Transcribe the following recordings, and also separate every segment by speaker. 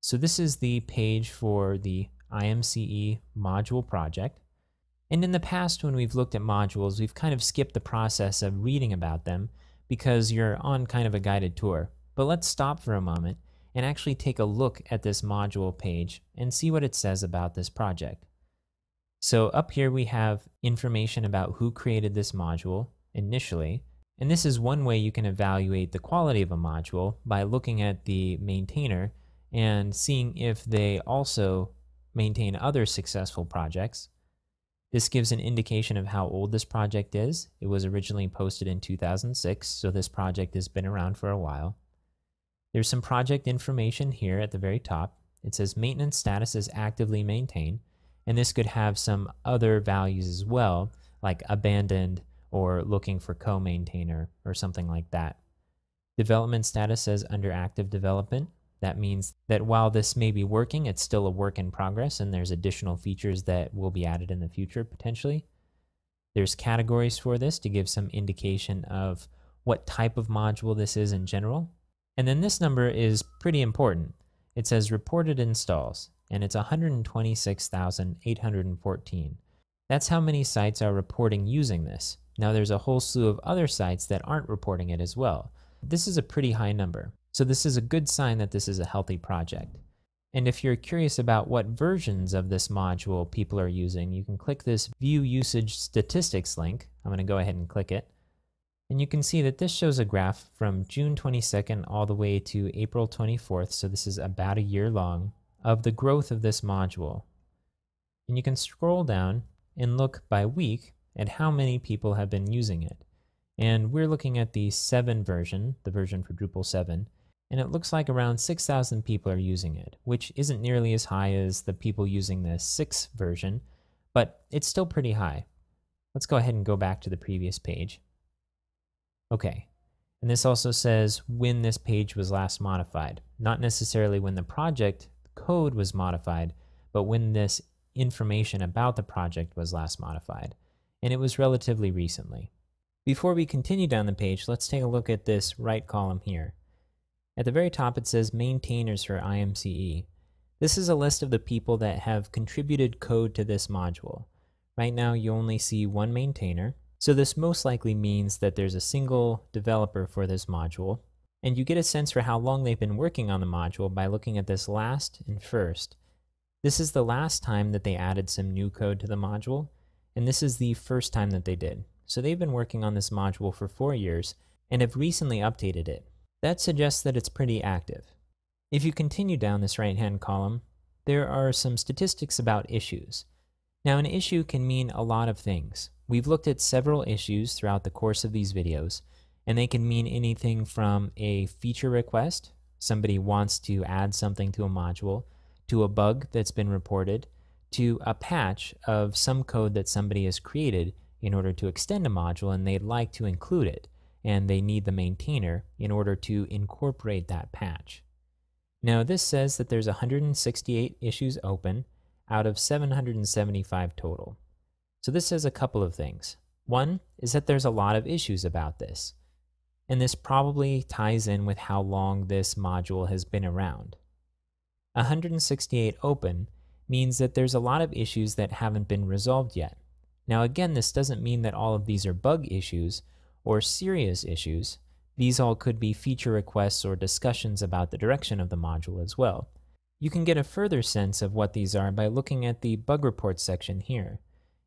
Speaker 1: So this is the page for the IMCE module project. And in the past, when we've looked at modules, we've kind of skipped the process of reading about them because you're on kind of a guided tour. But let's stop for a moment and actually take a look at this module page and see what it says about this project. So up here we have information about who created this module initially. And this is one way you can evaluate the quality of a module by looking at the maintainer and seeing if they also maintain other successful projects. This gives an indication of how old this project is. It was originally posted in 2006, so this project has been around for a while. There's some project information here at the very top. It says maintenance status is actively maintained, and this could have some other values as well, like abandoned or looking for co-maintainer or something like that. Development status says under active development. That means that while this may be working, it's still a work in progress and there's additional features that will be added in the future potentially. There's categories for this to give some indication of what type of module this is in general. And then this number is pretty important. It says reported installs, and it's 126,814. That's how many sites are reporting using this. Now there's a whole slew of other sites that aren't reporting it as well. This is a pretty high number. So this is a good sign that this is a healthy project. And if you're curious about what versions of this module people are using, you can click this View Usage Statistics link. I'm going to go ahead and click it. And you can see that this shows a graph from June 22nd all the way to April 24th, so this is about a year long, of the growth of this module. And you can scroll down and look by week at how many people have been using it. And we're looking at the 7 version, the version for Drupal 7, and it looks like around 6,000 people are using it, which isn't nearly as high as the people using the 6 version, but it's still pretty high. Let's go ahead and go back to the previous page. Okay, and this also says when this page was last modified. Not necessarily when the project code was modified, but when this information about the project was last modified. And it was relatively recently. Before we continue down the page, let's take a look at this right column here. At the very top it says maintainers for IMCE. This is a list of the people that have contributed code to this module. Right now you only see one maintainer, so this most likely means that there's a single developer for this module, and you get a sense for how long they've been working on the module by looking at this last and first. This is the last time that they added some new code to the module, and this is the first time that they did. So they've been working on this module for 4 years and have recently updated it. That suggests that it's pretty active. If you continue down this right-hand column, there are some statistics about issues. Now, an issue can mean a lot of things. We've looked at several issues throughout the course of these videos, and they can mean anything from a feature request, somebody wants to add something to a module, to a bug that's been reported, to a patch of some code that somebody has created in order to extend a module and they'd like to include it, and they need the maintainer in order to incorporate that patch. Now this says that there's 168 issues open out of 775 total. So this says a couple of things. One is that there's a lot of issues about this, and this probably ties in with how long this module has been around. 168 open means that there's a lot of issues that haven't been resolved yet. Now again, this doesn't mean that all of these are bug issues or serious issues. These all could be feature requests or discussions about the direction of the module as well. You can get a further sense of what these are by looking at the bug reports section here.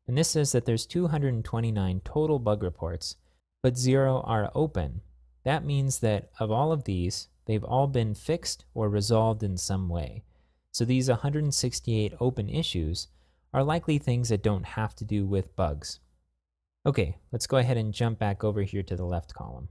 Speaker 1: And this says that there's 229 total bug reports, but 0 are open. That means that of all of these, they've all been fixed or resolved in some way. So these 168 open issues are likely things that don't have to do with bugs. Okay, let's go ahead and jump back over here to the left column.